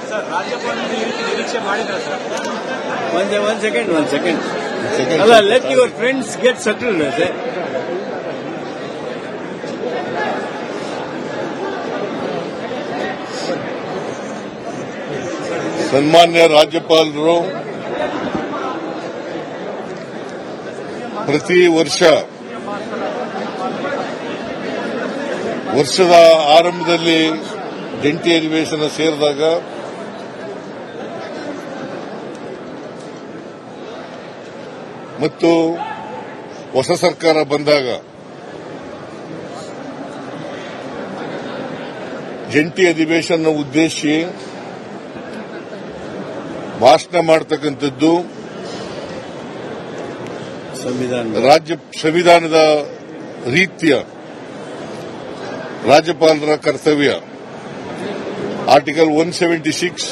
Sir ರಾಜ್ಯಪಾಲ ನಿರೀಕ್ಷೆ ಮಾಡಿದ್ದಾರೆ sir. One second. Allah, let your friends get settled. Sir. ಸನ್ಮಾನ್ಯ ರಾಜ್ಯಪಾಲರು ಪ್ರತಿ ವರ್ಷದ ಆರಂಭದಲ್ಲಿ ಜಂಟಿ ಅಧಿವೇಶನ ಸೇರಿದಾಗ ಮತ್ತು ಹೊಸ ಸರ್ಕಾರ ಬಂದಾಗ ಜಂಟಿ ಅಧಿವೇಶನ ಉದ್ದೇಶಿಸಿ ಭಾಷಣ ಮಾಡತಕ್ಕಂಥದ್ದು ಸಂವಿಧಾನದ ರೀತಿಯ ರಾಜ್ಯಪಾಲರ ಕರ್ತವ್ಯ. ಆರ್ಟಿಕಲ್ 176,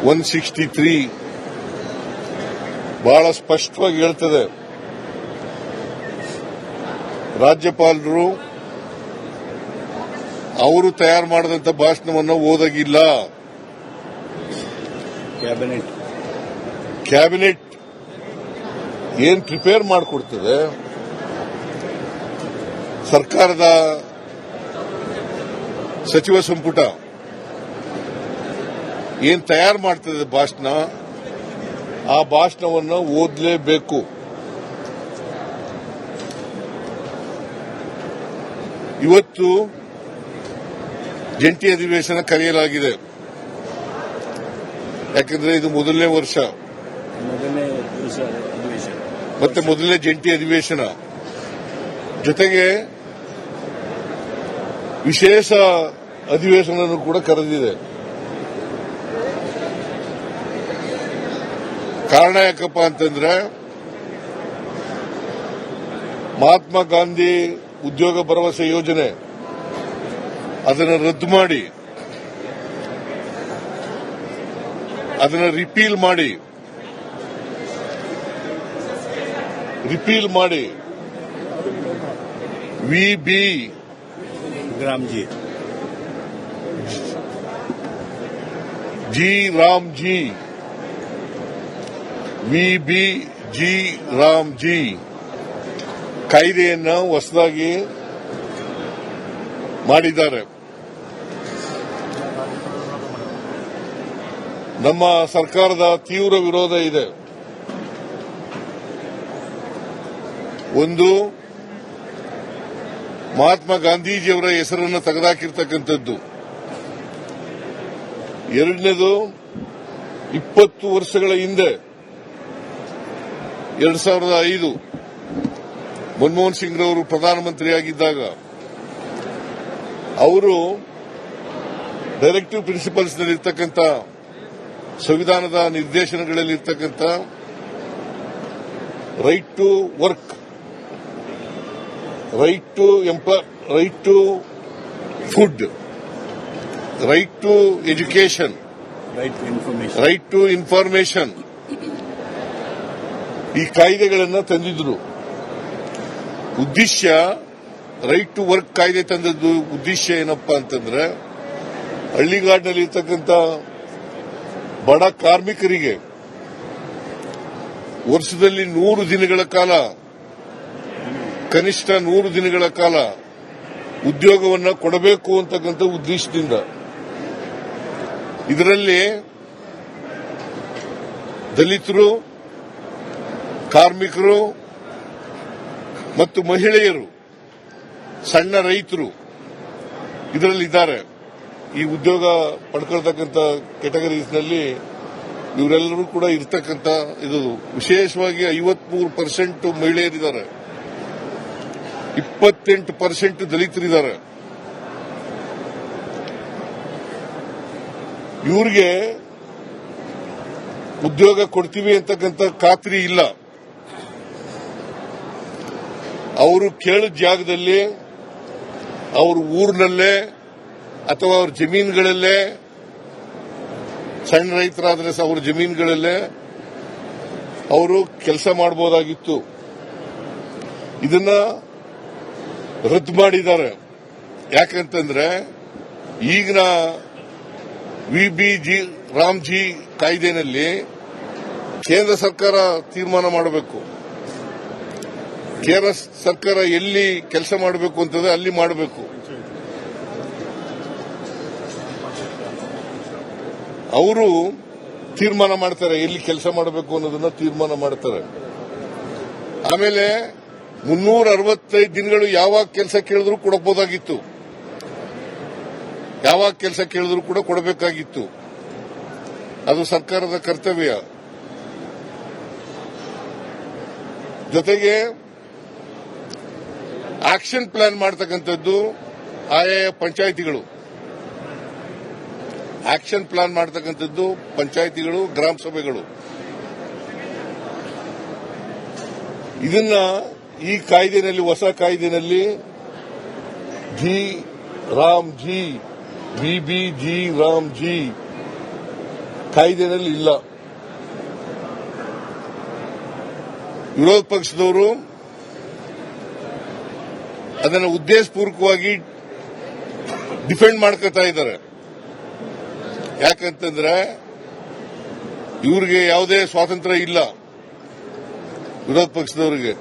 163 ಬಹಳ ಸ್ಪಷ್ಟವಾಗಿ ಹೇಳ್ತದೆ, ರಾಜ್ಯಪಾಲರು ಅವರು ತಯಾರು ಮಾಡಿದಂಥ ಭಾಷಣವನ್ನು ಓದಾಗಿಲ್ಲ. ಕ್ಯಾಬಿನೆಟ್ ಏನ್ ಪ್ರಿಪೇರ್ ಮಾಡಿಕೊಡ್ತದೆ, ಸರ್ಕಾರದ ಸಚಿವ ಸಂಪುಟ ಏನ್ ತಯಾರು ಮಾಡ್ತದೆ ಭಾಷಣ, ಆ ಭಾಷಣವನ್ನು ಓದಲೇಬೇಕು. ಇವತ್ತು ಜಂಟಿ ಅಧಿವೇಶನ ಕರೆಯಲಾಗಿದೆ. ಯಾಕಂದ್ರೆ ಇದು ಮೊದಲನೇ ವರ್ಷ ಮತ್ತೆ ಮೊದಲನೇ ಜಂಟಿ ಅಧಿವೇಶನ, ಜೊತೆಗೆ ವಿಶೇಷ ಅಧಿವೇಶನ ಕೂಡ ಕರೆದಿದೆ. ಕಾರಣ ಯಾಕಪ್ಪ ಅಂತಂದ್ರೆ, ಮಹಾತ್ಮ ಗಾಂಧಿ ಉದ್ಯೋಗ ಭರವಸೆ ಯೋಜನೆ ಅದನ್ನು ರದ್ದು ಮಾಡಿ, ಅದನ್ನು ರಿಪೀಲ್ ಮಾಡಿ ವಿ.ಬಿ. ರಾಮ್ಜಿ ಕಾಯ್ದೆಯನ್ನು ಹೊಸದಾಗಿ ಮಾಡಿದ್ದಾರೆ. ನಮ್ಮ ಸರ್ಕಾರದ ತೀವ್ರ ವಿರೋಧ ಇದೆ. ಒಂದು, ಮಹಾತ್ಮ ಗಾಂಧೀಜಿಯವರ ಹೆಸರನ್ನು ತೆಗೆದುಹಾಕಿರ್ತಕ್ಕಂಥದ್ದು. ಎರಡನೇದು, 20 ವರ್ಷಗಳ ಹಿಂದೆ 2005 ಮನಮೋಹನ್ ಸಿಂಗ್ ರವರು ಪ್ರಧಾನಮಂತ್ರಿಯಾಗಿದ್ದಾಗ ಅವರು ಡೈರೆಕ್ಟಿವ್ ಪ್ರಿನ್ಸಿಪಲ್ಸ್ ನಲ್ಲಿರ್ತಕ್ಕಂಥ ಸಂವಿಧಾನದ ನಿರ್ದೇಶನಗಳಲ್ಲಿರ್ತಕ್ಕಂಥ right to work, right to food, right to education, right to information, ಈ ಕಾಯ್ದೆಗಳನ್ನು ತಂದಿದ್ರು. ಉದ್ದೇಶ, ರೈಟ್ ಟು ವರ್ಕ್ ಕಾಯ್ದೆ ತಂದದ್ದು ಉದ್ದೇಶ ಏನಪ್ಪಾ ಅಂತಂದ್ರೆ, ಹಳ್ಳಿಗಾಡಿನಲ್ಲಿ ಇರ್ತಕ್ಕಂಥ ಬಡ ಕಾರ್ಮಿಕರಿಗೆ ವರ್ಷದಲ್ಲಿ 100 ದಿನಗಳ ಕಾಲ, ಕನಿಷ್ಠ 100 ದಿನಗಳ ಕಾಲ ಉದ್ಯೋಗವನ್ನು ಕೊಡಬೇಕು ಅಂತಕ್ಕಂಥ ಉದ್ದೇಶದಿಂದ. ಇದರಲ್ಲಿ ದಲಿತರು, ಕಾರ್ಮಿಕರು ಮತ್ತು ಮಹಿಳೆಯರು, ಸಣ್ಣ ರೈತರು ಇದರಲ್ಲಿದ್ದಾರೆ. ಈ ಉದ್ಯೋಗ ಪಡ್ಕೊಳ್ತಕ್ಕಂಥ ಕೆಟಗರೀಸ್ನಲ್ಲಿ ಇವರೆಲ್ಲರೂ ಕೂಡ ಇರ್ತಕ್ಕಂಥ, ಇದು ವಿಶೇಷವಾಗಿ 53% ಮಹಿಳೆಯರಿದ್ದಾರೆ, 28% ದಲಿತರಿದ್ದಾರೆ. ಇವ್ರಿಗೆ ಉದ್ಯೋಗ ಕೊಡ್ತೀವಿ ಅಂತಕ್ಕಂಥ ಖಾತ್ರಿ ಇಲ್ಲ. ಅವರು ಕೇಳಿದ ಜಾಗದಲ್ಲಿ, ಅವ್ರ ಊರಿನಲ್ಲೇ ಅಥವಾ ಅವ್ರ ಜಮೀನುಗಳಲ್ಲೇ, ಸಣ್ಣ ರೈತರಾದ್ರೆ ಅವ್ರ ಜಮೀನುಗಳಲ್ಲೇ ಅವರು ಕೆಲಸ ಮಾಡಬಹುದಾಗಿತ್ತು. ಇದನ್ನ ರದ್ದು ಮಾಡಿದ್ದಾರೆ. ಯಾಕಂತಂದ್ರೆ ಈಗಿನ ವಿಬಿಜಿ ರಾಮ್ಜಿ ಕಾಯ್ದೆನಲ್ಲಿ ಕೇಂದ್ರ ಸರ್ಕಾರ ತೀರ್ಮಾನ ಮಾಡಬೇಕು. ಕೇಂದ್ರ ಸರ್ಕಾರ ಎಲ್ಲಿ ಕೆಲಸ ಮಾಡಬೇಕು ಅಂತಂದ್ರೆ ಅಲ್ಲಿ ಮಾಡಬೇಕು. ಅವರು ತೀರ್ಮಾನ ಮಾಡ್ತಾರೆ ಎಲ್ಲಿ ಕೆಲಸ ಮಾಡಬೇಕು ಅನ್ನೋದನ್ನ ತೀರ್ಮಾನ ಮಾಡ್ತಾರೆ. ಆಮೇಲೆ 365 ದಿನಗಳು ಯಾವಾಗ ಕೆಲಸ ಕೇಳಿದ್ರು ಕೊಡಬಹುದಾಗಿತ್ತು, ಯಾವಾಗ ಕೆಲಸ ಕೇಳಿದ್ರು ಕೂಡ ಕೊಡಬೇಕಾಗಿತ್ತು. ಅದು ಸರ್ಕಾರದ ಕರ್ತವ್ಯ. ಜೊತೆಗೆ ಆಕ್ಷನ್ ಪ್ಲಾನ್ ಮಾಡತಕ್ಕಂಥದ್ದು ಆಯಾ ಪಂಚಾಯಿತಿಗಳು, ಆಕ್ಷನ್ ಪ್ಲಾನ್ ಮಾಡತಕ್ಕಂಥದ್ದು ಪಂಚಾಯಿತಿಗಳು, ಗ್ರಾಮ ಸಭೆಗಳು. ಇದನ್ನ ಈ ಕಾಯ್ದೆನಲ್ಲಿ, ಹೊಸ ಕಾಯ್ದೆನಲ್ಲಿ G RAM G VBG RAM G ಕಾಯ್ದೆನಲ್ಲಿ ಇಲ್ಲ. ವಿರೋಧ ಪಕ್ಷದವರು ಅದನ್ನು ಉದ್ದೇಶಪೂರ್ವಕವಾಗಿ ಡಿಫೆಂಡ್ ಮಾಡ್ಕೊತಾ ಇದ್ದಾರೆ. ಯಾಕಂತಂದ್ರೆ ಇವ್ರಿಗೆ ಯಾವುದೇ ಸ್ವಾತಂತ್ರ್ಯ ಇಲ್ಲ. ವಿರೋಧ ಪಕ್ಷದವರಿಗೆ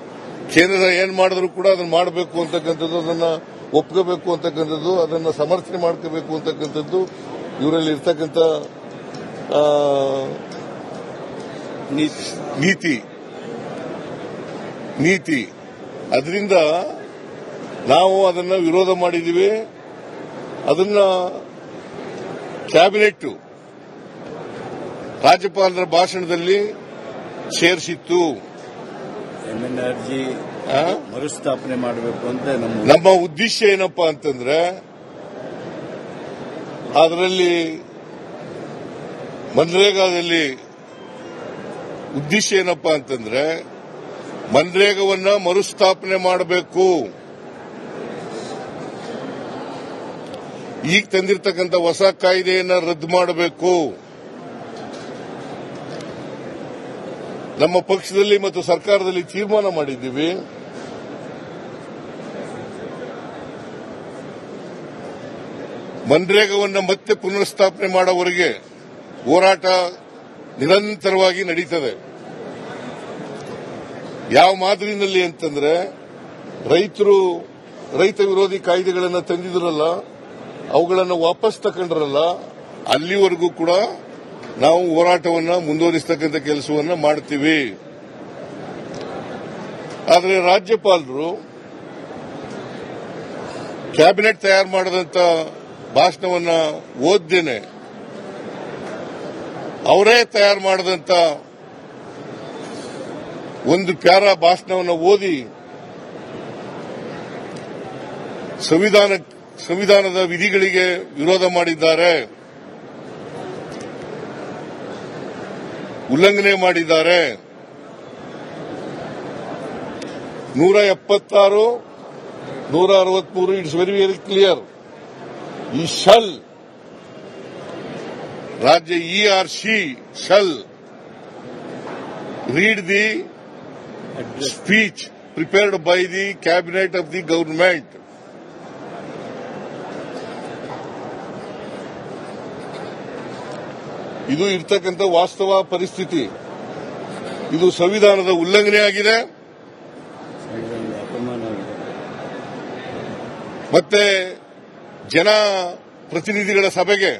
ಕೇಂದ್ರ ಏನ್ ಮಾಡಿದ್ರು ಕೂಡ ಅದನ್ನ ಮಾಡಬೇಕು ಅಂತಕ್ಕಂಥದ್ದು, ಅದನ್ನ ಒಪ್ಕೋಬೇಕು ಅಂತಕ್ಕಂಥದ್ದು, ಅದನ್ನ ಸಮರ್ಥನೆ ಮಾಡ್ಕೋಬೇಕು ಅಂತಕ್ಕಂಥದ್ದು ಇವರಲ್ಲಿ ಇರ್ತಕ್ಕಂಥ ನೀತಿ. ಅದರಿಂದ ನಾವು ಅದನ್ನ ವಿರೋಧ ಮಾಡಿದ್ದೀವಿ. ಅದನ್ನ ಕ್ಯಾಬಿನೆಟ್ ರಾಜ್ಯಪಾಲರ ಭಾಷಣದಲ್ಲಿ ಸೇರಿಸಿತ್ತು. ಅರ್ಜಿ ಮರುಸ್ಥಾಪನೆ ಮಾಡಬೇಕು ಅಂತ ನಮ್ಮ ಉದ್ದೇಶ ಏನಪ್ಪಾ ಅಂತಂದ್ರೆ, ಅದರಲ್ಲಿ ಮನ್ರೇಗಾದಲ್ಲಿ ಉದ್ದೇಶ ಏನಪ್ಪಾ ಅಂತಂದ್ರೆ ಮನ್ರೇಗವನ್ನ ಮರುಸ್ಥಾಪನೆ ಮಾಡಬೇಕು. ಈಗ ತಂದಿರತಕ್ಕಂಥ ಹೊಸ ಕಾಯ್ದೆಯನ್ನ ರದ್ದು ಮಾಡಬೇಕು. ನಮ್ಮ ಪಕ್ಷದಲ್ಲಿ ಮತ್ತು ಸರ್ಕಾರದಲ್ಲಿ ತೀರ್ಮಾನ ಮಾಡಿದ್ದೀವಿ. ಮನ್ರೇಗವನ್ನ ಮತ್ತೆ ಪುನರ್ಸ್ಥಾಪನೆ ಮಾಡೋವರೆಗೆ ಹೋರಾಟ ನಿರಂತರವಾಗಿ ನಡೀತದೆ. ಯಾವ ಮಾದರಿನಲ್ಲಿ ಅಂತಂದ್ರೆ, ರೈತ ವಿರೋಧಿ ಕಾಯ್ದೆಗಳನ್ನು ತಂದಿದ್ರಲ್ಲ, ಅವುಗಳನ್ನು ವಾಪಸ್ ತಕೊಂಡ್ರಲ್ಲ, ಅಲ್ಲಿವರೆಗೂ ಕೂಡ ನಾವು ಹೋರಾಟವನ್ನ ಮುಂದುವರಿಸತಕ್ಕಂಥ ಕೆಲಸವನ್ನ ಮಾಡ್ತೀವಿ. ಆದರೆ ರಾಜ್ಯಪಾಲರು ಕ್ಯಾಬಿನೆಟ್ ತಯಾರು ಮಾಡಿದಂತ ಭಾಷಣವನ್ನ ಓದ್ದೇನೆ ಅವರೇ ತಯಾರು ಮಾಡಿದಂತ ಒಂದು ಪ್ಯಾರಾ ಭಾಷಣವನ್ನು ಓದಿ ಸಂವಿಧಾನದ ವಿಧಿಗಳಿಗೆ ವಿರೋಧ ಮಾಡಿದ್ದಾರೆ, ಉಲ್ಲಂಘನೆ ಮಾಡಿದ್ದಾರೆ. 176, 163 ಇಟ್ಸ್ ವೆರಿ ವೆರಿ ಕ್ಲಿಯರ್. ಈ ಶಲ್ ರಾಜ್ಯ ERC shall read the speech prepared by the cabinet of the government. ಇದು ಇರ್ತಕ್ಕಂಥ ವಾಸ್ತವ ಪರಿಸ್ಥಿತಿ. ಇದು ಸಂವಿಧಾನದ ಉಲ್ಲಂಘನೆ ಆಗಿದೆ. ಮತ್ತೆ ಜನ ಪ್ರತಿನಿಧಿಗಳ ಸಭೆಗೆ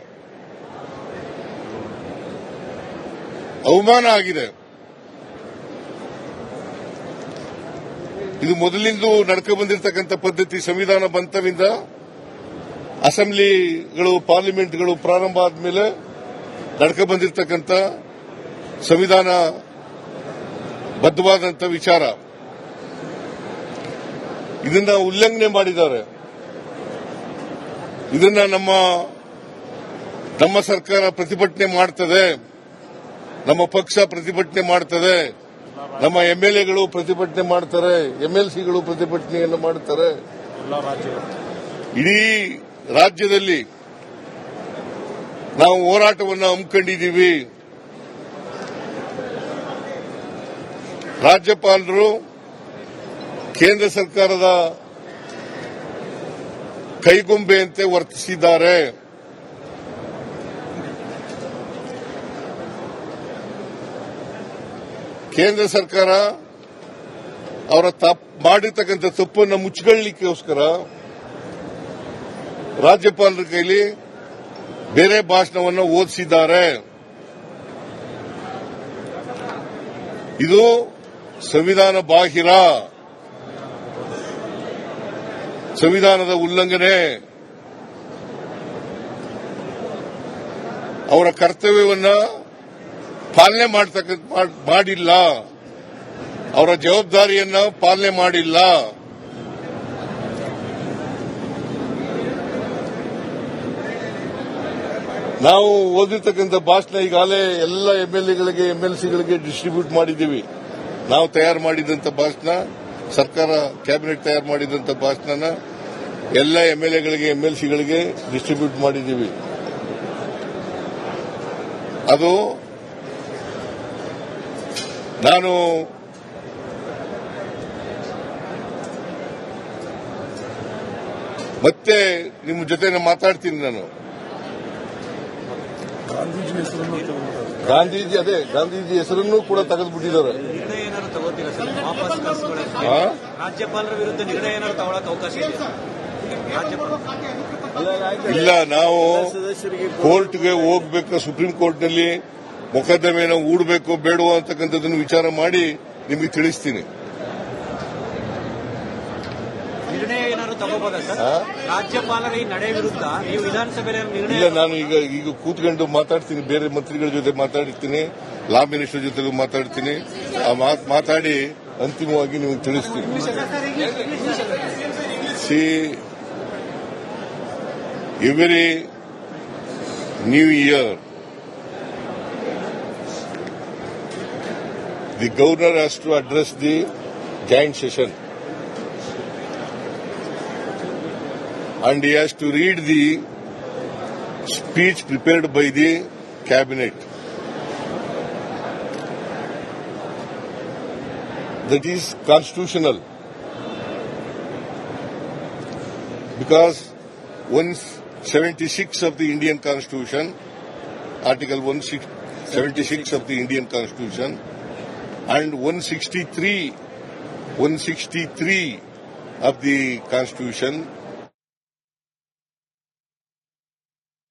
ಅವಮಾನ ಆಗಿದೆ. ಇದು ಮೊದಲಿಂದ ನಡ್ಕೊ ಬಂದಿರತಕ್ಕಂಥ ಪದ್ಧತಿ. ಸಂವಿಧಾನ ಬಂತವಿಂದ ಅಸೆಂಬ್ಲಿಗಳು, ಪಾರ್ಲಿಮೆಂಟ್ಗಳು ಪ್ರಾರಂಭ ಆದ್ಮೇಲೆ ನಡ್ಕೊ ಬಂದಿರತಕ್ಕಂಥ ಸಂವಿಧಾನ ಬದ್ಧವಾದಂಥ ವಿಚಾರ. ಇದನ್ನ ಉಲ್ಲಂಘನೆ ಮಾಡಿದ್ದಾರೆ. ಇದನ್ನ ನಮ್ಮ ಸರ್ಕಾರ ಪ್ರತಿಭಟನೆ ಮಾಡ್ತದೆ, ನಮ್ಮ ಪಕ್ಷ ಪ್ರತಿಭಟನೆ ಮಾಡ್ತದೆ, ನಮ್ಮ MLAಗಳು ಪ್ರತಿಭಟನೆ ಮಾಡ್ತಾರೆ, MLCಗಳು ಪ್ರತಿಭಟನೆಯನ್ನು ಮಾಡ್ತಾರೆ. ಇಡೀ ರಾಜ್ಯದಲ್ಲಿ ನಾವು ಹೋರಾಟವನ್ನು ಹಮ್ಮಿಕೊಂಡಿದ್ದೀವಿ. ರಾಜ್ಯಪಾಲರು ಕೇಂದ್ರ ಸರ್ಕಾರದ ಕೈಗೊಂಬೆಯಂತೆ ವರ್ತಿಸಿದ್ದಾರೆ. ಕೇಂದ್ರ ಸರ್ಕಾರ ಅವರ ಮಾಡಿರ್ತಕ್ಕಂಥ ತಪ್ಪನ್ನು ಮುಚ್ಚಿಕೊಳ್ಳಲಿಕ್ಕೋಸ್ಕರ ರಾಜ್ಯಪಾಲರ ಕೈಲಿ ಬೇರೆ ಭಾಷಣವನ್ನು ಓದಿಸಿದ್ದಾರೆ. ಇದು ಸಂವಿಧಾನ ಬಾಹಿರ, ಸಂವಿಧಾನದ ಉಲ್ಲಂಘನೆ. ಅವರ ಕರ್ತವ್ಯವನ್ನ ಪಾಲನೆ ಮಾಡಿಲ್ಲ, ಅವರ ಜವಾಬ್ದಾರಿಯನ್ನ ಪಾಲನೆ ಮಾಡಿಲ್ಲ. ನಾವು ಓದಿರ್ತಕ್ಕಂಥ ಭಾಷಣ ಈಗಾಗಲೇ ಎಲ್ಲ ಎಂಎಲ್ಎಗಳಿಗೆ ಎಂಎಲ್ಸಿಗಳಿಗೆ ಡಿಸ್ಟ್ರಿಬ್ಯೂಟ್ ಮಾಡಿದ್ದೀವಿ. ನಾವು ತಯಾರು ಮಾಡಿದಂಥ ಭಾಷಣ, ಸರ್ಕಾರ ಕ್ಯಾಬಿನೆಟ್ ತಯಾರು ಮಾಡಿದಂಥ ಭಾಷಣನ ಎಲ್ಲ ಎಂಎಲ್ಎಗಳಿಗೆ ಎಂಎಲ್ಸಿಗಳಿಗೆ ಡಿಸ್ಟ್ರಿಬ್ಯೂಟ್ ಮಾಡಿದ್ದೀವಿ. ಅದು ನಾನು ಮತ್ತೆ ನಿಮ್ಮ ಜೊತೆ ಮಾತಾಡ್ತೀನಿ. ನಾನು ಗಾಂಧೀಜಿ ಹೆಸರನ್ನು ಕೂಡ ತೆಗೆದುಬಿಟ್ಟಿದ್ದಾರೆ. ನಿರ್ಣಯ ಏನಾದ್ರು ತಗೋತೀರಾ ಸರ್? ವಾಪಸ್ ಕಳಿಸ್ಕೊಳ್ಳೋಕೆ ರಾಜ್ಯಪಾಲರ ವಿರುದ್ಧ ನಿರ್ಣಯ ಏನಾದ್ರು ತಗೊಳಕ್ಕೆ ಅವಕಾಶ ಇದೆಯಾ? ಇಲ್ಲ, ನಾವು ಕೋರ್ಟ್ಗೆ ಹೋಗ್ಬೇಕು, ಸುಪ್ರೀಂ ಕೋರ್ಟ್ನಲ್ಲಿ ಮೊಕದ್ದಮೆಯನ್ನು ಹೂಡಬೇಕು ಬೇಡವೋ ಅಂತಕ್ಕಂಥದ್ದನ್ನು ವಿಚಾರ ಮಾಡಿ ನಿಮಗೆ ತಿಳಿಸ್ತೀನಿ. ನಿರ್ಣಯ ಏನಾದ್ರು ತಗೋಬೋದಾ ಸರ್? ರಾಜ್ಯಪಾಲರ ಈ ನಡೆ ವಿರುದ್ಧ ನೀವು ವಿಧಾನಸಭೆಯಲ್ಲಿ ನಿರ್ಣಯ? ಇಲ್ಲ, ನಾನು ಈಗ ಕೂತ್ಕೊಂಡು ಮಾತಾಡ್ತೀನಿ, ಬೇರೆ ಮಂತ್ರಿಗಳ ಜೊತೆ ಮಾತಾಡ್ತೀನಿ, ಲಾ ಮಿನಿಸ್ಟರ್ ಜೊತೆಗೂ ಮಾತಾಡ್ತೀನಿ. ಮಾತಾಡಿ ಅಂತಿಮವಾಗಿ ನಿಮಗೆ ತಿಳಿಸ್ತೀನಿ. Every new year, the governor has to address the joint session and he has to read the speech prepared by the cabinet. That is constitutional, because 176 of the Indian Constitution, Article 176 of the Indian Constitution, and 163 of the Constitution